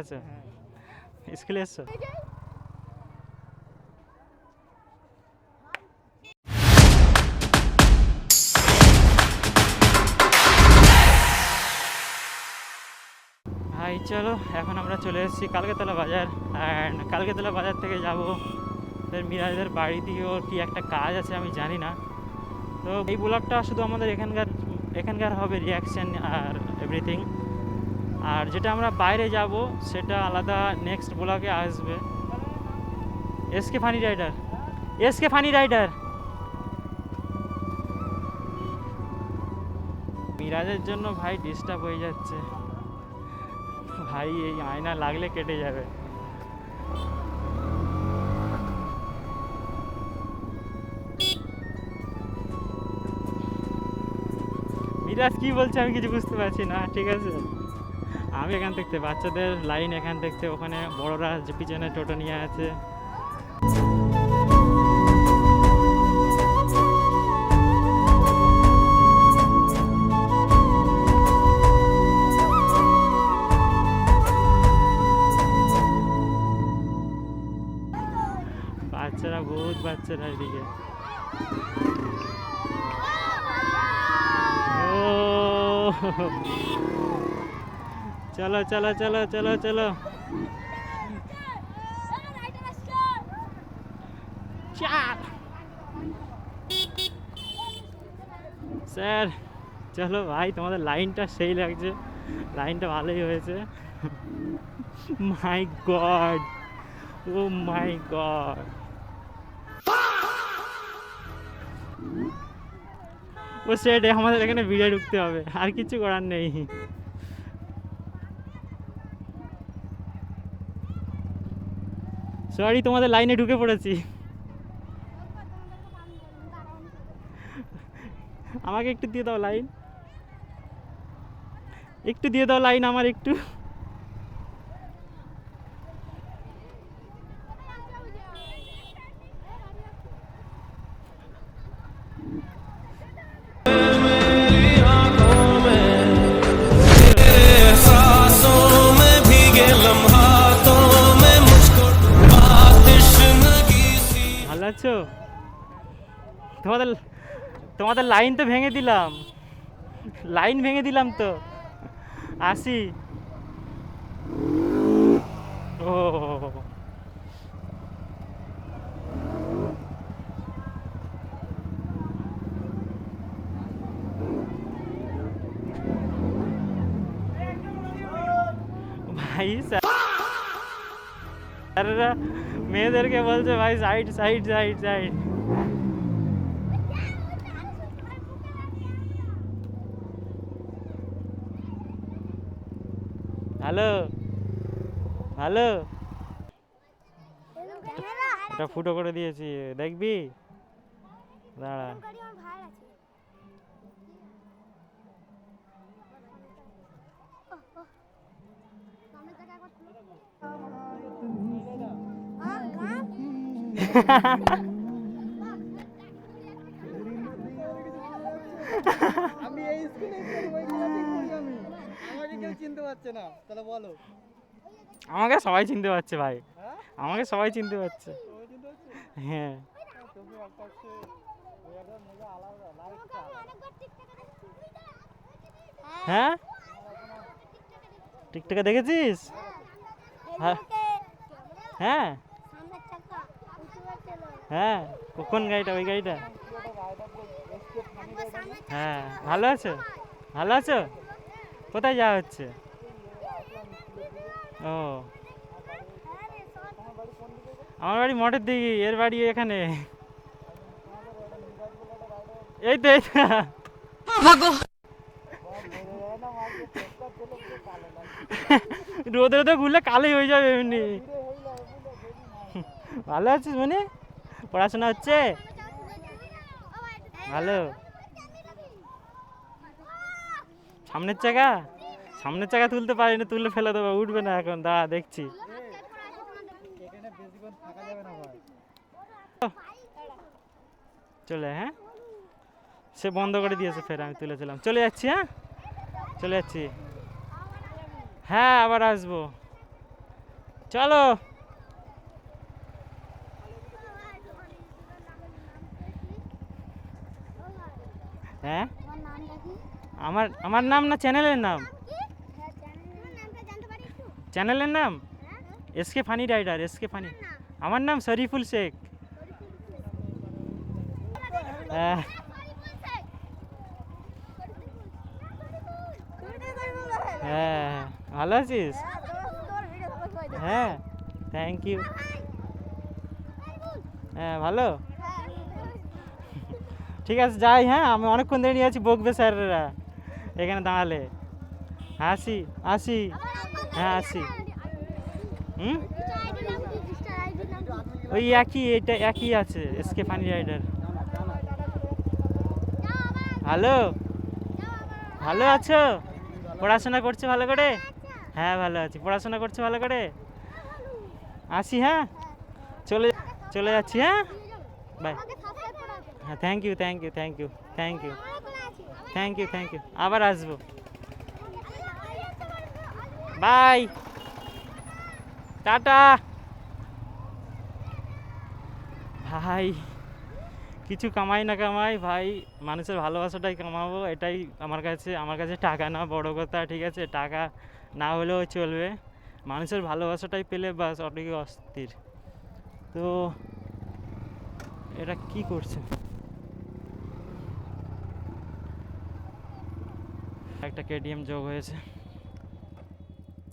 আছো? স্কুলে এসছো? ভাই চলো, এখন আমরা চলে এসেছি কালকেতলা বাজার। অ্যান্ড কালকেতলা বাজার থেকে যাবো মিরাজের বাড়ি থেকে। ওর কি একটা কাজ আছে আমি জানি না। তো এই ব্লগটা শুধু আমাদের এখানকার হবে, রিয়াকশান আর এভরিথিং। আর যেটা আমরা বাইরে যাব সেটা আলাদা নেক্সট ব্লগে আসবে। এসকে ফানি রাইডার মিরাজের জন্য ভাই ডিস্টার্ব হয়ে যাচ্ছে ভাই, এই আয়না লাগলে কেটে যাবে। মিরাজ কি বলছে আমি কিছু বুঝতে পারছি না। ঠিক আছে, আমি এখান থেকে বাচ্চাদের লাইন, এখান থেকে ওখানে বড়রা যে পিছনে টোটো নিয়ে আছে। বাচ্চারা, বহুত বাচ্চারা এদিকে। ও চলো চলো চলো চলো চলো, স্যার চলো ভাই, তোমাদের লাইনটা সেই লাগছে, লাইনটা ভালোই হয়েছে। মাই গড, ও মাই গড। ও সেট, আমাদের এখানে ভিড়ে ঢুকতে হবে, আর কিছু করার নেই। সরি, তোমাদের লাইনে ঢুকে পড়েছি। আমাকে একটু দিয়ে দাও লাইন, একটু দিয়ে দাও লাইন আমার একটু। ভালো আছো? তোমাদের তোমাদের লাইন তো ভেঙে দিলাম, লাইন ভেঙে দিলাম তো। আসি। ও ভাই, স্যারেরা মেয়েদেরকে বলছে ভাই side side side side. Hello hello, এটা ফুটো করে দিয়েছি, দেখবি? দাঁড়া। আমি এই স্কুলে ওই ক্লাসে পড়ি আমি, আমাকে কেউ চিনতে পারছে না, তাহলে বলো। আমাকে সবাই চিনতে পারছে ভাই, আমাকে সবাই চিনতে পারছে। হ্যাঁ, হ্যাঁ টিকটকে দেখেছিস? হ্যাঁ হ্যাঁ, কোন গাড়িটা? ওই গাড়িটা। হ্যাঁ, ভালো আছো? ভালো আছো? কোথায় যাওয়া হচ্ছে? ও, আমার বাড়ি মঠের দিকে, এর বাড়ি এখানে। এই তো এই তো। রোদে রোদে ঘুরলে কালোই হয়ে যাবে এমনি। ভালো আছিস? মানে পড়াশোনা হচ্ছে ভালো? সামনের চাকা তুলতে পারিনি, তুললে ফেলে দেবো, উঠবে না এখন, দাঁড়া দেখছি। চলে, হ্যাঁ সে বন্ধ করে দিয়েছে, ফের আমি তুলেছিলাম। চলে যাচ্ছি, হ্যাঁ চলে যাচ্ছি। হ্যাঁ আবার আসবো। চলো। হ্যাঁ, আমার আমার নাম না চ্যানেলের নাম? চ্যানেলের নাম S K funny rider, S K funny. আমার নাম শরীফুল শেখ। হ্যাঁ, হ্যাঁ, ভালো আছিস? হ্যাঁ, থ্যাংক ইউ। হ্যাঁ, ভালো। ঠিক আছে, যাই। হ্যাঁ, আমি অনেকক্ষণ ধরে নিয়ে আছি, বকবে স্যাররা এখানে দাঁড়ালে। আসি আসি। হ্যাঁ, আসি। হুম, ওই একই, এটা একই আছে, এসকে ফানি রাইডার। ভালো, ভালো আছো? পড়াশোনা করছো ভালো করে? হ্যাঁ, ভালো আছি। পড়াশোনা করছো ভালো করে? আসি। হ্যাঁ, চলে চলে যাচ্ছি। হ্যাঁ, বাই। হ্যাঁ, thank you, thank you, thank you, thank you, thank you, thank you. আবার আসবো। বাই, টাটা। ভাই, কিছু কামাই না কামাই ভাই, মানুষের ভালোবাসাটাই কামাবো, এটাই আমার কাছে টাকা না বড় কথা, ঠিক আছে? টাকা না হলেও চলবে, মানুষের ভালোবাসাটাই পেলে বাস অটোকে অস্থির। তো এটা কি করছে? একটা কেটিএম যোগ হয়েছে,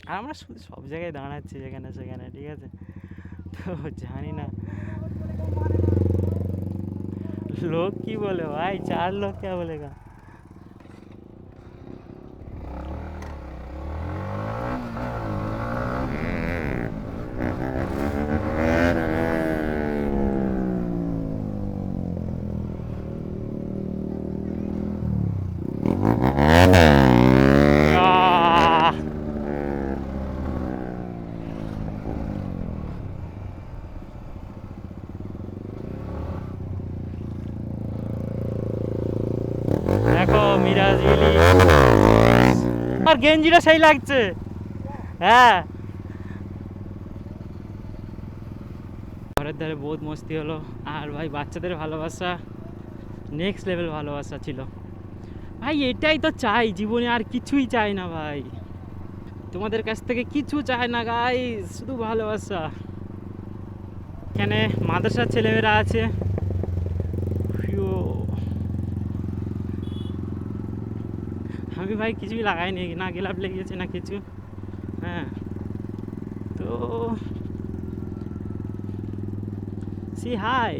আর আমরা শুধু সব জায়গায় দাঁড়াচ্ছি যেখানে সেখানে, ঠিক আছে? তো জানি না लोग की बोले भाई, 4 लोग क्या बोलेगा? आह! দেখো মিরাজ ইলি, আর গেঞ্জিটা সেই লাগছে। হ্যাঁ, ঘরের ধারে বহুত মস্তি হলো, আর ভাই বাচ্চাদের ভালোবাসা নেক্সট লেভেল ভালোবাসা ছিল ভাই। এটাই তো চাই জীবনে, আর কিছুই চাই না ভাই, তোমাদের কাছ থেকে কিছু চাই না গাইস, শুধু ভালোবাসা। এখানে মাদ্রাসার ছেলেমেয়েরা আছে। ফিউ। আমি ভাই কিছুই লাগাইনি, না গোলাপ লেগেছে না কিছু। হ্যাঁ, তো C hi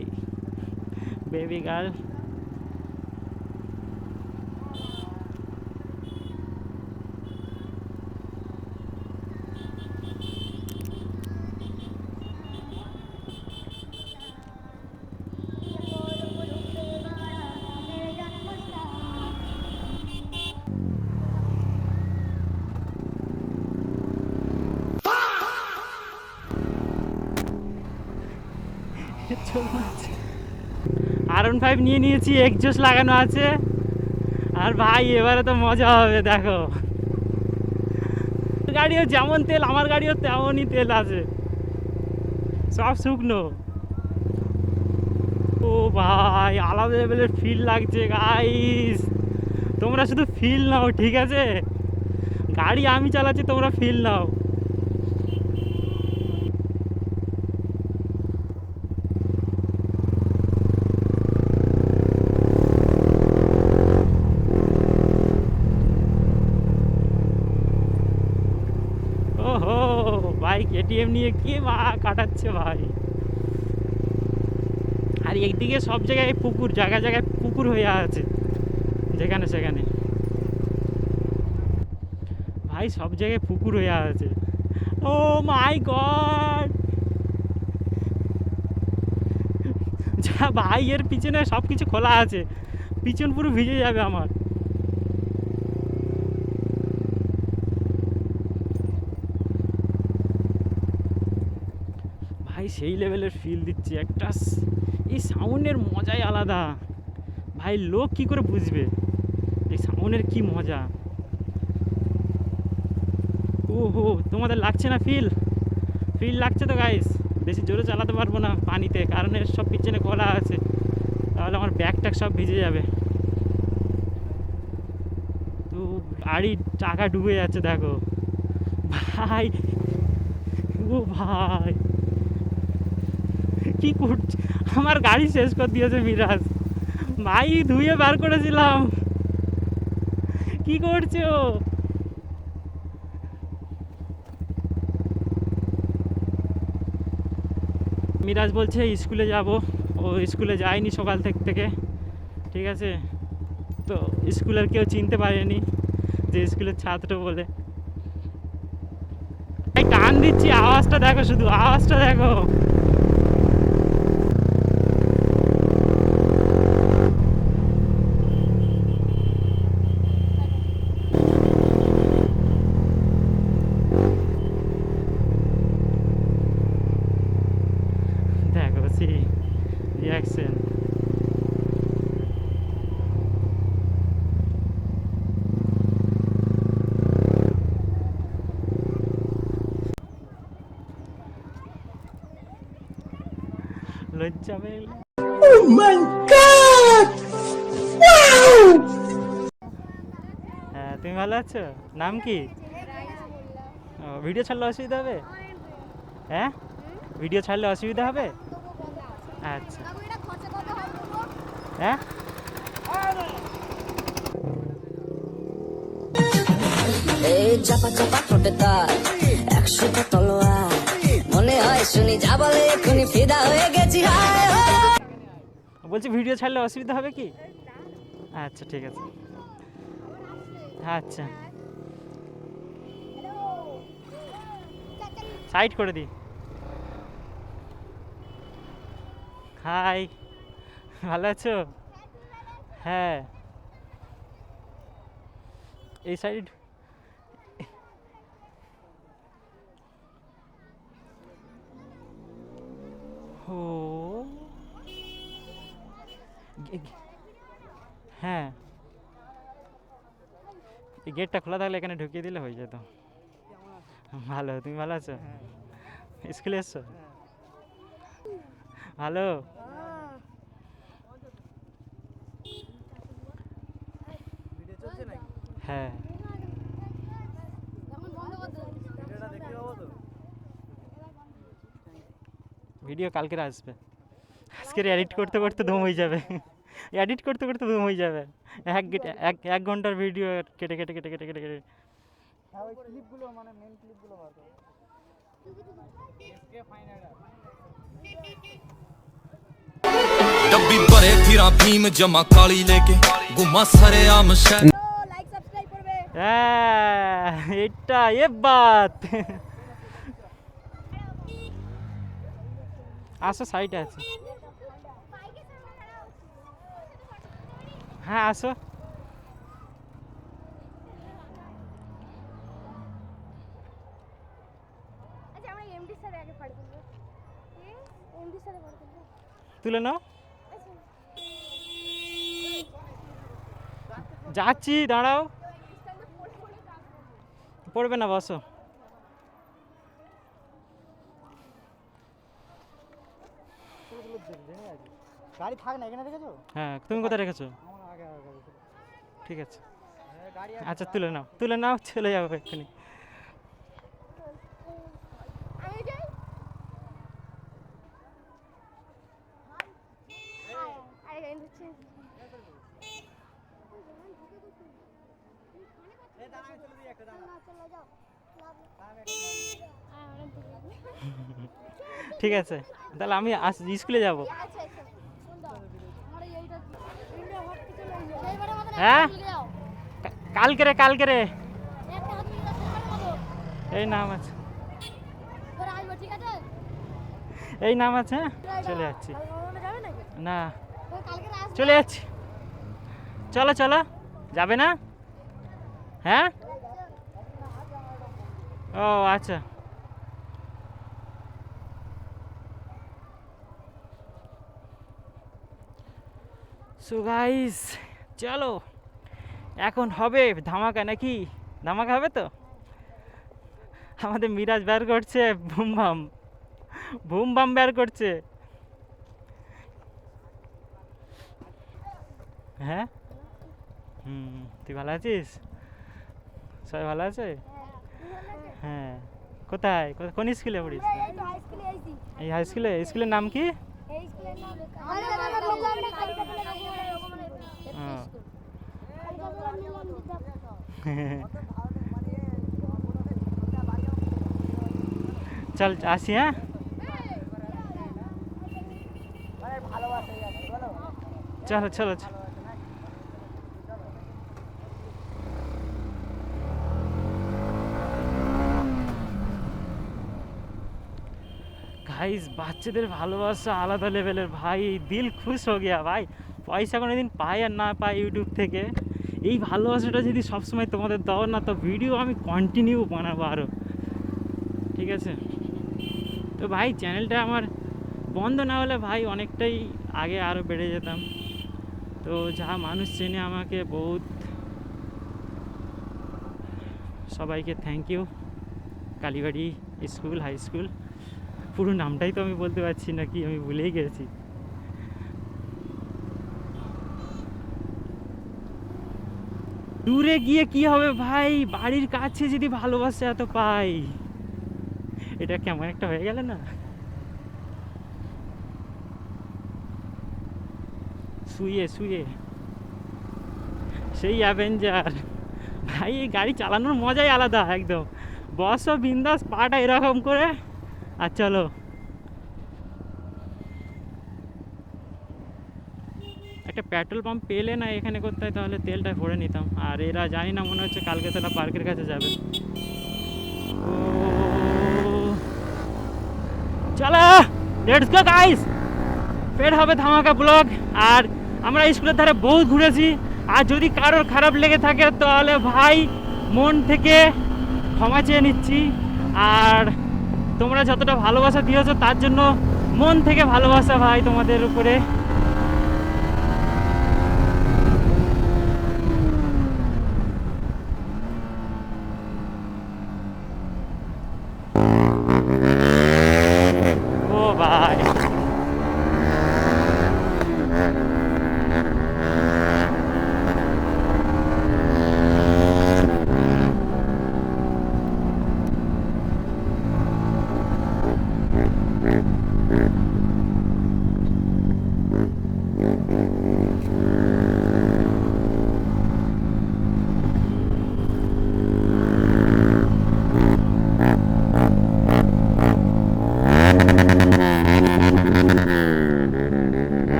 baby girl. R15 নিয়ে নিয়েছি, এক্সজস্ট লাগানো আছে, আর ভাই এবারে তো মজা হবে। দেখো গাড়িও যেমন তেল, আমার গাড়িও তেমনই তেল আছে, সব শুকনো। ও ভাই, আলাদা লেভেলের ফিল লাগছে গাইস, তোমরা শুধু ফিল নাও, ঠিক আছে? গাড়ি আমি চালাচ্ছি, তোমরা ফিল নাও। ওহো ভাই, কেটিএম নিয়ে কে কাটাচ্ছে ভাই। আর একদিকে সব জায়গায় পুকুর, জায়গায় জায়গায় পুকুর হয়ে আছে, যেখানে সেখানে ভাই, সব জায়গায় পুকুর হয়ে আছে। ও মাই গড, যা ভাই, এর পিছনে সব কিছু খোলা আছে, পিছন পুরো ভিজে যাবে আমার। ভাই সেই লেভেলের ফিল দিচ্ছে একটা, এই সাউন্ডের মজাই আলাদা ভাই, লোক কি করে বুঝবে এই সাউন্ডের কি মজা। ওহো, তোমাদের লাগছে না ফিল? ফিল লাগছে তো গাইস, বেশি জোরে চালাতে পারবো না পানিতে, কারণ এর সব পিছনে কলা আছে, তাহলে আমার ব্যাগ ট্যাগ সব ভিজে যাবে। তো গাড়ির চাকা ডুবে যাচ্ছে দেখো ভাই। ও ভাই কি করছে, আমার গাড়ি শেষ করে দিয়েছে মিরাজ ভাই, ধুয়ে বার করেছিলাম, কি করছে ও? মিরাজ বলছে স্কুলে যাব, ও স্কুলে যায়নি সকাল থেকে, ঠিক আছে? তো স্কুলের কেউ চিনতে পারেনি যে স্কুলের ছাত্র বলে। টান দিচ্ছি, আওয়াজটা দেখো, শুধু আওয়াজটা দেখো। দেখো সি রিয়াকশন। লজ্জা পেল। হ্যাঁ তুমি ভালো আছো? নাম কি? ও, ভিডিও ছাড়লে অসুবিধা হবে? হ্যাঁ ভিডিও ছাড়লে অসুবিধা হবে? আচ্ছা হ্যাঁ এই চাপা চাপা ঠোঁটে তার 100টা তলোয়ার, মনে হয় শুনি যা বলে এখনই ফিদা হয়ে গেছি। হায় হায়। বলছি ভিডিও ছাড়লে অসুবিধা হবে কি? আচ্ছা ঠিক আছে, আচ্ছা সাইড করে দিই। হাই, ভালো আছো? হ্যাঁ এই সাইড। ও হ্যাঁ, এই গেটটা খোলা থাকলে এখানে ঢুকিয়ে দিলে হয়ে যেত। ভালো, তুমি ভালো আছো? স্কুলে এসছো? ভালো। ভিডিও চলছে নাকি? হ্যাঁ ভিডিওটা দেখতে পাবো তো? ভিডিও কালকে আসবে, আজকের এডিট করতে করতে দম হয়ে যাবে, এডিট করতে করতে দম হয়ে যাবে। এক ঘন্টার ভিডিও কেটে কেটে কেটে কেটে কেটে কেটে। হ্যাঁ ওই ক্লিপগুলো মানে মেন ক্লিপগুলো বার করো। এসকে ফাইনাল डब्बी भरे फिरा भीम जमा काली लेके गुमा सरे आम शहर। লাইক সাবস্ক্রাইব করবে। হ্যাঁ এটা এ বাত। আসো সাইডে আছে, হ্যাঁ আসো। আচ্ছা আমরা এমডি স্যারের আগে পার করব। কি? এমডি স্যারের পার করব। তুলে নাও, আচ্ছা যাচ্ছি দাঁড়াও। স্ট্যান্ডে পড়ে পড়ে কাজ করব। পড়বে না, বসো। গাড়ি থাক না, এখানে রেখেছো? হ্যাঁ তুমি কোথায় রেখেছো? আমার আগে আগে রেখেছো। ঠিক আছে, হ্যাঁ গাড়ি আচ্ছা তুলে নাও, চলে যাবো এক্ষুনি। আমি যাই। আরে গাইন হচ্ছে। এই দাঁড়া, আমি চলে দিই একটা, দাঁড়া। না চলে যাও। দাঁড়া, আমি একটা ঠিক আছে তাহলে আমি স্কুলে যাব। আচ্ছা আচ্ছা ফোন দাও। আমার এইটা ইন্ডিয়া হট কিছু লাগবে। সেইবারে মত হ্যাঁ? চলে যাও। কালকে রে একটা হাত নিয়ে যাও সেইবারে মত। এই নাম আছে, তোরা আসবে ঠিক আছে? এই নাম আছে, হ্যাঁ চলে যাচ্ছি। কাল মামা যাবে নাকি? না তো কালকে আসবে। চলে যাচ্ছি, চলো চলো। যাবে না? হ্যাঁ ও আচ্ছা। সো গাইস চলো, এখন হবে ধামাকা, নাকি ধামাকা হবে তো? আমাদের মিরাজ বের করছে বুম বাম। বুম বাম বের করছে। হ্যাঁ তুই ভালো আছিস? সবাই ভালো আছে? হ্যাঁ কোথায় কোন স্কুলে পড়িস? এই হাই স্কুলে। স্কুলের নাম কি? চল আসি। হ্যাঁ চলো চলো চলো। গাইস বাচ্চাদের ভালোবাসা আলাদা লেভেলের ভাই, দিল খুশ হয়ে গিয়া ভাই। পয়সা কোনোদিন পাই আর না পাই ইউটিউব থেকে, এই ভালোবাসাটা যদি সবসময় তোমাদের দাও না, তো ভিডিও আমি কন্টিনিউ বানাবো আরও, ঠিক আছে? তো ভাই চ্যানেলটা আমার বন্ধ না হলে ভাই অনেকটাই আগে আরও বেড়ে যেতাম। তো যা মানুষ চেনে আমাকে বহুত, সবাইকে thank you. Kalibari school high school, পুরো নামটাই তো আমি বলতে পারছি না, কি আমি ভুলেই গেছি। দূরে গিয়ে কি হবে ভাই, বাড়ির কাছে যদি ভালোবাসা এত পাই, এটা কেমন একটা হয়ে গেল না? শুয়ে শুয়ে সেই অ্যাভেঞ্জার ভাই, এই গাড়ি চালানোর মজাই আলাদা একদম। বসো বিন্দাস, পাটা এরকম করে আর চলো। একটা পেট্রোল পাম্প পেলে না এখানে কোথায়, তাহলে তেলটা ভরে নিতাম। আর এরা জানি না, মনে হচ্ছে কালকেতলা পার্কের কাছে যাবে। চলো লেটস গো গাইস, ফের হবে ধামাকা ব্লগ। আর আমরা স্কুলের ধারে বহুত ঘুরেছি, আর যদি কারোর খারাপ লেগে থাকে তাহলে ভাই মন থেকে ক্ষমা চেয়ে নিচ্ছি। আর তোমরা যতটা ভালোবাসা দিয়েছো তার জন্য মন থেকে ভালোবাসা ভাই তোমাদের উপরে। ও ভাই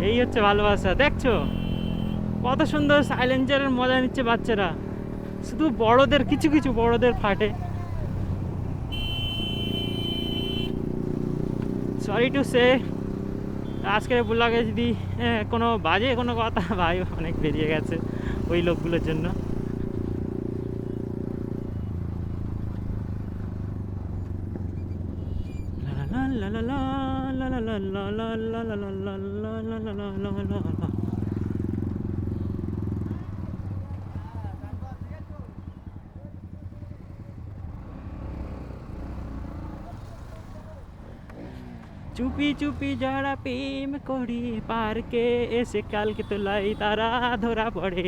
এই হচ্ছে ভালোবাসা। দেখছো কত সুন্দর সাইলেন্সারের মজা নিচ্ছে বাচ্চারা, শুধু বড়দের কিছু কিছু বড়দের ফাটে। সরি টু সে, আজকের ব্লগে যদি কোনো বাজে কোনো কথা ভাই অনেক বেরিয়ে গেছে ওই লোকগুলোর জন্য। চুপি চুপি যারা প্রেম করি, পার্কে এসে কালকে তোলাই তারা ধরা পড়ে।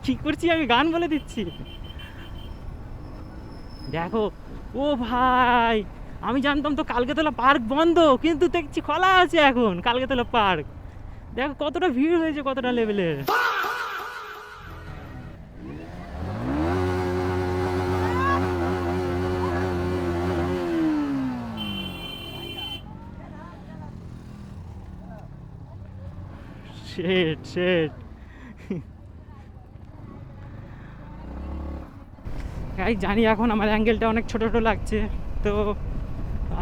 কি করছি আমি, গান বলে দিচ্ছি। দেখো ও ভাই, আমি জানতাম তো কালকেতলা পার্ক বন্ধ, কিন্তু দেখছি খোলা আছে এখন কালকেতলা পার্ক। দেখো কতটা ভিড় হয়েছে, কতটা লেভেলের। শেট শেট জানি এখন আমার অ্যাঙ্গেলটা অনেক ছোটো ছোটো লাগছে, তো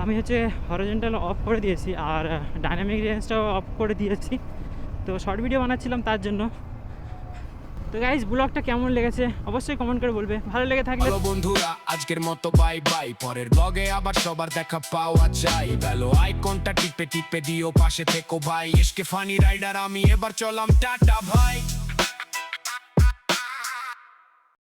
আমি হচ্ছে হরিজন্টাল অফ করে দিয়েছি আর ডাইনামিক রেঞ্জটাও অফ করে দিয়েছি। তো শর্ট ভিডিও বানাচ্ছিলাম তার জন্য। তো গাইস ব্লগটা কেমন লেগেছে অবশ্যই কমেন্ট করে বলবে, ভালো লেগে থাকলে। বন্ধুরা আজকের মতো বাই বাই, পরের ব্লগে আবার সবার দেখা পাওয়া চাই। বেলো আইকনটা টিপে টিপে দিও, পাশে থেকো ভাই। এসকে ফানি রাইডার আমি, এবার চলাম টাটা ভাই।